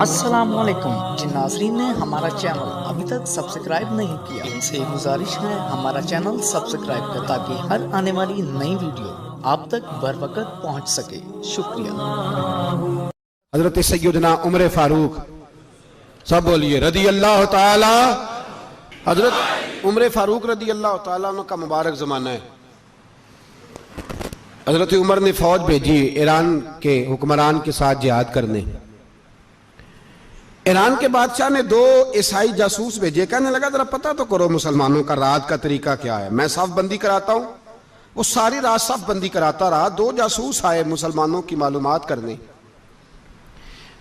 अस्सलामुअलैकुम। जिन नाज़रीन ने हमारा चैनल अभी तक सब्सक्राइब नहीं किया, इनसे गुजारिश है हमारा चैनल सब्सक्राइब कर, ताकि हर आने वाली नई वीडियो आप तक बर वक्त पहुँच सके। शुक्रिया। हजरत सैयदना उमर फारूक, सब बोलिए रदी अल्लाह ताला। हजरत उमर फारूक रदी अल्लाह ताला का मुबारक ज़माना है। हजरत उमर ने फौज भेजी ईरान के हुक्मरान के साथ जिहाद करने। ईरान के बादशाह ने 2 ईसाई जासूस भेजे। कहने लगा जरा पता तो करो मुसलमानों का रात का तरीका क्या है, मैं साफ बंदी कराता हूं। वो सारी रात साफ बंदी कराता रहा। 2 जासूस आए मुसलमानों की मालूमात करने।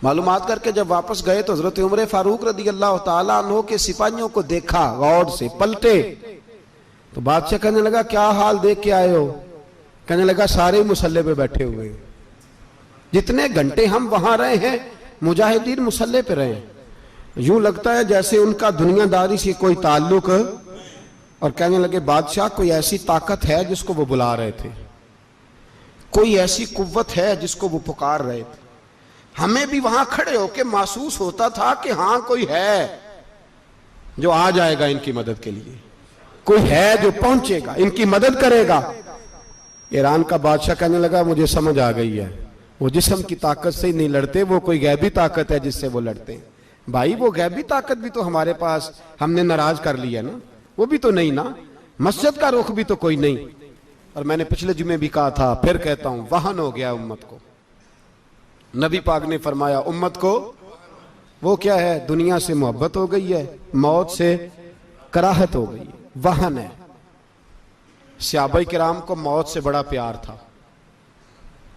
मालूमात करके जब वापस गए तो हजरत उमर फारूक रदी अल्लाह ताला अन्हु के सिपाहियों को देखा, गौर से पलटे तो बादशाह कहने लगा क्या हाल देख के आए हो? कहने लगा सारे मुसल्ले पे बैठे हुए, जितने घंटे हम वहां रहे हैं मुजाहिदीन मुसल्ले पे रहे, यूं लगता है जैसे उनका दुनियादारी से कोई ताल्लुक। और कहने लगे बादशाह कोई ऐसी ताकत है जिसको वो बुला रहे थे, कोई ऐसी कुव्वत है जिसको वो पुकार रहे थे। हमें भी वहां खड़े होकर महसूस होता था कि हाँ कोई है जो आ जाएगा इनकी मदद के लिए, कोई है जो पहुंचेगा इनकी मदद करेगा। ईरान का बादशाह कहने लगा मुझे समझ आ गई है, वो जिस्म की ताकत से ही नहीं लड़ते, वो कोई गैबी ताकत है जिससे वो लड़ते हैं। भाई वो गैबी ताकत भी तो हमारे पास हमने नाराज कर लिया ना, वो भी तो नहीं ना, मस्जिद का रुख भी तो कोई नहीं। और मैंने पिछले जुमे भी कहा था, फिर कहता हूं, वाहन हो गया उम्मत को। नबी पाक ने फरमाया उम्मत को वो क्या है, दुनिया से मोहब्बत हो गई है, मौत से कराहत हो गई है, वाहन है। सहाबा किराम को मौत से बड़ा प्यार था,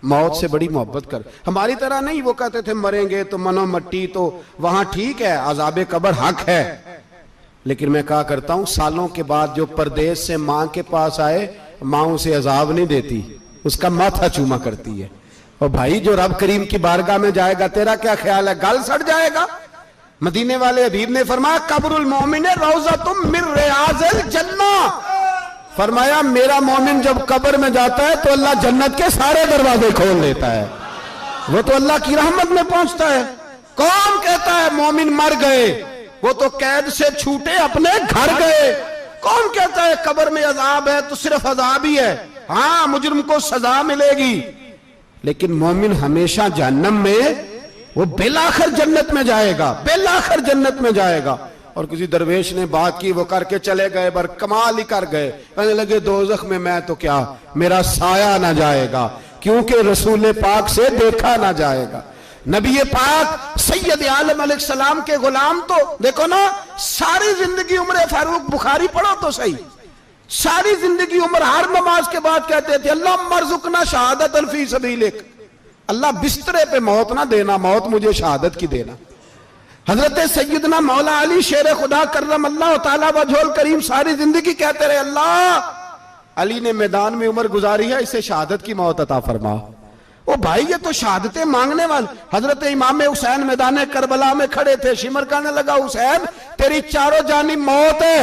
मौत से बड़ी मोहब्बत कर। हमारी तरह नहीं, वो कहते थे मरेंगे तो मनो मट्टी, तो वहां ठीक है, अजाबे कब्र हक है। लेकिन मैं कहा करता हूं सालों के बाद जो परदेश से मां के पास आए, मां उसे अजाब नहीं देती, उसका माथा चूमा करती है। और भाई जो रब करीम की बारगाह में जाएगा, तेरा क्या ख्याल है, गल सड़ जाएगा। मदीने वाले हबीब ने फरमाया कब्रुल मोमिन रौज़तुम मिन रियाज़िल जन्नह। फरमाया मेरा मोमिन जब कब्र में जाता है तो अल्लाह जन्नत के सारे दरवाजे खोल देता है, वो तो अल्लाह की रहमत में पहुंचता है। कौन कहता है मोमिन मर गए, वो तो कैद से छूटे अपने घर गए। कौन कहता है कब्र में अजाब है तो सिर्फ अजाब ही है, हाँ मुजरिम को सजा मिलेगी, लेकिन मोमिन हमेशा जहन्नम में, वो बेलाखिर जन्नत में जाएगा, बेलाखिर जन्नत में जाएगा। और किसी दरवेश ने बात की, वो करके चले गए, बर कमाल ही कर गए। कहने लगे दोज़ख में मैं तो क्या, मेरा साया ना जाएगा, क्योंकि रसूल पाक से देखा ना जाएगा। नबी पाक सैयद आलम अलैहिस्सलाम के गुलाम तो देखो ना, सारी जिंदगी उमर फारूक, बुखारी पढ़ो तो सही, सारी जिंदगी उम्र हर नमाज के बाद कहते थे अल्लाह मरजुकना शहादतन फी सबीलिक, अल्लाह बिस्तरे पे मौत ना देना, मौत मुझे शहादत की देना। हजरत सैयदना मौला अली शेर खुदा करम अल्लाह ताला वजहुल करीम सारी जिंदगी कहते रहे अल्लाह अली ने मैदान में उम्र गुजारी है, इसे शहादत की मौत अता फरमा। ओ भाई ये तो शहादतें मांगने वाले। हजरत इमाम हुसैन मैदान करबला में खड़े थे, शिमर कहने लगा हुसैन तेरी चारों जानिब मौत है,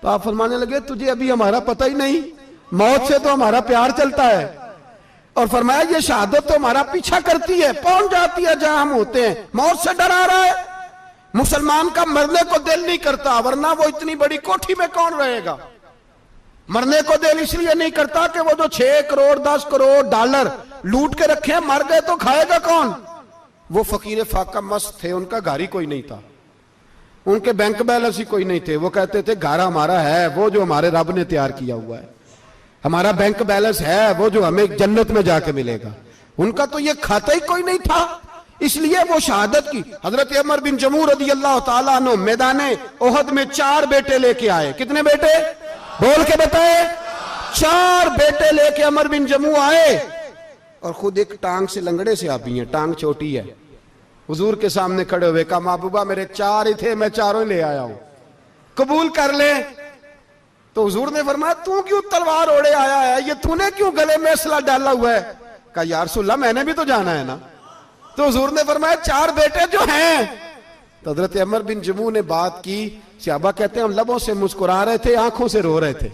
तो आप फरमाने लगे तुझे अभी हमारा पता ही नहीं, मौत से तो हमारा प्यार चलता है। और फरमाया ये शहादत तो हमारा पीछा करती है, पहुंच जाती है जहां हम होते हैं, मौत से डरा रहा है। मुसलमान का मरने को दिल नहीं करता, वरना वो इतनी बड़ी कोठी में कौन रहेगा। मरने को दिल इसलिए नहीं करता कि वो जो 6 करोड़ 10 करोड़ डॉलर लूट के रखे, मर गए तो खाएगा कौन। वो फकीर फाका मस्त थे, उनका घर ही कोई नहीं था, उनके बैंक बैलेंस ही कोई नहीं थे। वो कहते थे घर हमारा है वो जो हमारे रब ने तैयार किया हुआ है, हमारा बैंक बैलेंस है वो जो हमें जन्नत में जाके मिलेगा। उनका तो ये खाता ही कोई नहीं था, इसलिए वो शहादत की। हजरत उमर बिन जमूह रदी अल्लाह ताला अन्हु मैदाने ओहद में 4 बेटे लेके आए। कितने बेटे, बोल के बताए। 4 बेटे लेके उमर बिन जमूह आए, और खुद एक टांग से लंगड़े से आप ही हैं, टांग छोटी है। हुजूर के सामने खड़े हुए कहा महबूबा मेरे 4 ही थे, मैं 4 ले आया हूं, कबूल कर ले। तो हुजूर ने फरमाया तू क्यों तलवार ओढ़े आया है, ये तूने क्यों गले में असला डाला हुआ है। कहा या रसूलल्लाह मैंने भी तो जाना है ना। तो हुजूर ने फरमाया 4 बेटे जो हैं। तो हजरत उमर बिन जमूह ने बात की, सहाबा कहते हैं हम लबों से मुस्कुरा रहे थे, आंखों से रो रहे थे,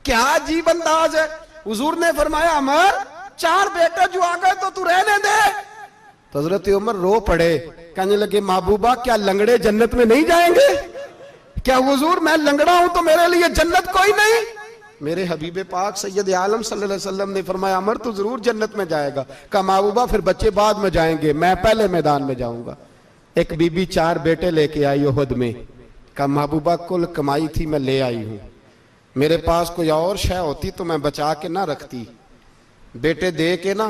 क्या अजीब अंदाज है। हुजूर ने फरमाया अमर 4 बेटे जो आ गए तो तू रहने दे। तो हजरत उमर रो पड़े, कहने लगे महबूबा क्या लंगड़े जन्नत में नहीं जाएंगे? क्या हुजूर मैं लंगड़ा हूं तो मेरे लिए जन्नत कोई नहीं? मेरे हबीब पाक सैयद आलम सल्लल्लाहु अलैहि वसल्लम ने फरमाया अमर तो जरूर जन्नत में जाएगा। कहा महबूबा फिर बच्चे बाद में जाएंगे, मैं पहले मैदान में जाऊंगा। एक बीबी 4 बेटे लेके आई उहद में। कहा महबूबा कुल कमाई थी मैं ले आई हूं, मेरे पास कोई और शय होती तो मैं बचा के ना रखती। बेटे दे के ना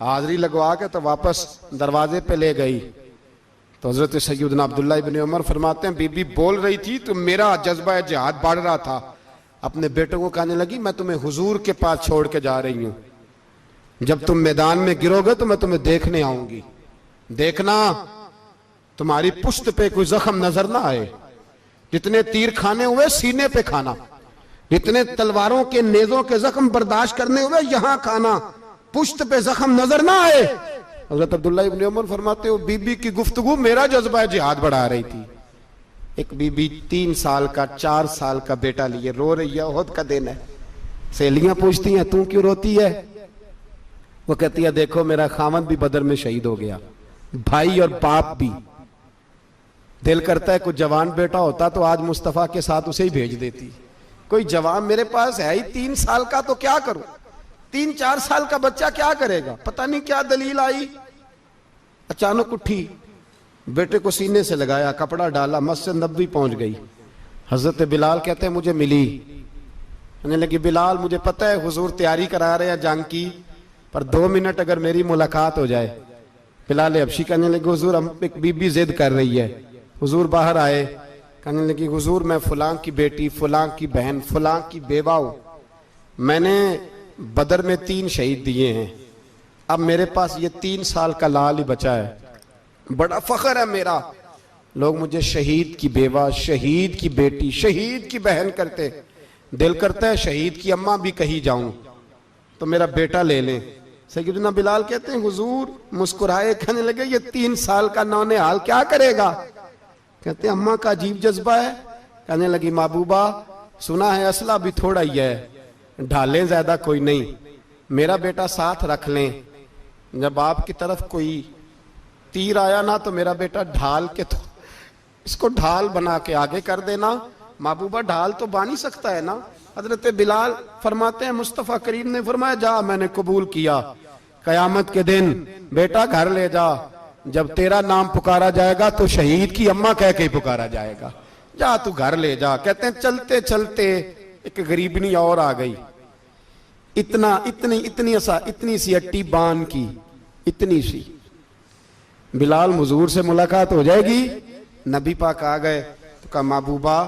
हाजिरी लगवा के तो वापस दरवाजे पे ले गई। तो हजरत सैयदना अब्दुल्ला इब्न उमर फरमाते हैं बीबी बोल रही थी तो मेरा जज्बा जिहाद बढ़ रहा था। अपने बेटों को कहने लगी मैं तुम्हें हुजूर के पास छोड़ के जा रही हूं, जब तुम मैदान में गिरोगे तो मैं तुम्हें देखने आऊंगी, देखना तुम्हारी पुश्त पे कोई जख्म नजर ना आए। जितने तीर खाने हुए सीने पे खाना, जितने तलवारों के नेजों के जख्म बर्दाश्त करने हुए यहां खाना, पुश्त पे जख्म नजर ना आए। हजरत अब्दुल्ला इब्न उमर फरमाते हो बीबी की गुफ्तगू मेरा जज्बा जिहाद बढ़ा रही थी। एक बीबी 3 साल का 4 साल का बेटा लिए रो रही है, ओहद का दिन है। सहेलियां पूछती हैं तू क्यों रोती है? वो कहती है देखो मेरा खामद भी बदर में शहीद हो गया, भाई और बाप भी। दिल करता है कोई जवान बेटा होता तो आज मुस्तफा के साथ उसे ही भेज देती। कोई जवान मेरे पास है ही 3 साल का तो क्या करूं? 3-4 साल का बच्चा क्या करेगा? पता नहीं क्या दलील आई, अचानक उठी, बेटे को सीने से लगाया, कपड़ा डाला, मस्जिद नबवी पहुंच गई। हजरत बिलाल कहते हैं मुझे मिली, कहने लगी बिलाल मुझे पता है हुजूर तैयारी करा रहे हैं जंग की, पर 2 मिनट अगर मेरी मुलाकात हो जाए। बिलाल हबशी कहने लगे हुजूर हम एक बीबी जिद कर रही है। हुजूर बाहर आए, कहने लगी हुजूर मैं फलां की बेटी, फलां की बहन, फलां की बेवा हूं, मैंने बदर में 3 शहीद दिए हैं, अब मेरे पास ये 3 साल का लाल ही बचा है, बड़ा फख्र है मेरा। लोग मुझे शहीद की बेवा, शहीद की बेटी, शहीद की बहन करते। दिल करता है शहीद की अम्मा भी कहीं जाऊं तो मेरा बेटा ले लें। सैयदना बिलाल कहते हैं हुजूर मुस्कुराए, कहने लगे ये 3 साल का नौनिहाल क्या करेगा? कहते हैं अम्मा का अजीब जज्बा है। कहने लगी महबूबा सुना है असला भी थोड़ा ही है, ढालें ज्यादा कोई नहीं, मेरा बेटा साथ रख लें, जब आपकी तरफ कोई तीर आया ना तो मेरा बेटा ढाल के तो इसको ढाल बना के आगे कर देना। महबूबा ढाल तो बन ही सकता है ना। हजरत बिलाल फरमाते हैं मुस्तफा करीम ने फरमाया जा मैंने कबूल किया, कयामत के दिन बेटा घर ले जा, जब तेरा नाम पुकारा जाएगा तो शहीद की अम्मा कह के पुकारा जाएगा, जा तू घर ले जा। कहते हैं चलते चलते एक गरीबनी और आ गई, इतनी सी अट्टी बान की, इतनी सी। बिलाल हुजूर से मुलाकात हो जाएगी, नबी पाक आ गए तो कहा महबूबा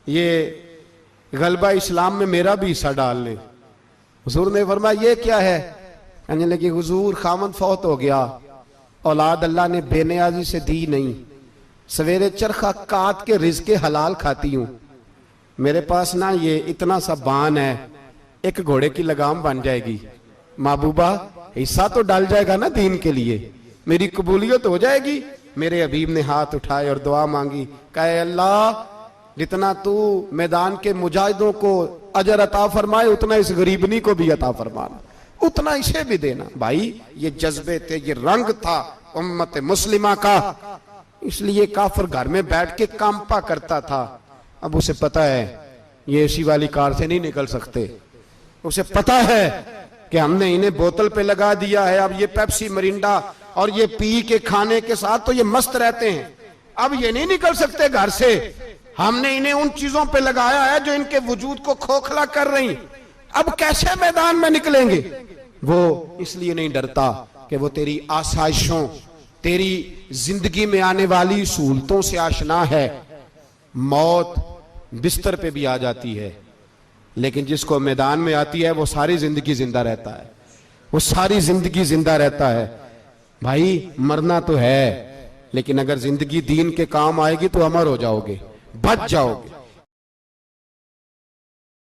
ये गलबा इस्लाम में मेरा भी हिस्सा डाल ले। हुजूर ने फरमाया ये क्या है? कहने लगी हुजूर खामद फौत हो गया, औलाद अल्लाह ने बेनियाजी से दी नहीं, सवेरे चरखा काट के रिज़्क़े हलाल खाती हूं, मेरे पास ना ये इतना सा बान है, एक घोड़े की लगाम बन जाएगी, महबूबा हिस्सा तो डाल जाएगा ना दीन के लिए, मेरी कबूलियत हो जाएगी। मेरे हबीब ने हाथ उठाए और दुआ मांगी, कहे अल्लाह जितना तू मैदान के मुजाहिदों को अजर अता फरमाए उतना इस गरीबनी को भी अता फरमाना, उतना इसे भी देना। भाई ये जज्बे थे, ये रंग था उम्मत मुस्लिमा का, इसलिए काफिर घर में बैठ के कांपा करता था। अब उसे पता है ये एसी वाली कार से नहीं निकल सकते, उसे पता है कि हमने इन्हें बोतल पे लगा दिया है, अब ये पेप्सी मरिंडा और ये पी के खाने के साथ तो ये मस्त रहते हैं, अब ये नहीं निकल सकते घर से, हमने इन्हें उन चीजों पे लगाया है जो इनके वजूद को खोखला कर रही, अब कैसे मैदान में निकलेंगे? वो इसलिए नहीं डरता कि वो तेरी आसाइशों, तेरी जिंदगी में आने वाली सहूलतों से आशना है। मौत बिस्तर पे भी आ जाती है, लेकिन जिसको मैदान में आती है वो सारी जिंदगी जिंदा रहता है, वो सारी जिंदगी जिंदा रहता है। भाई मरना तो है, लेकिन अगर जिंदगी दीन के काम आएगी तो अमर हो जाओगे, बच जाओगे।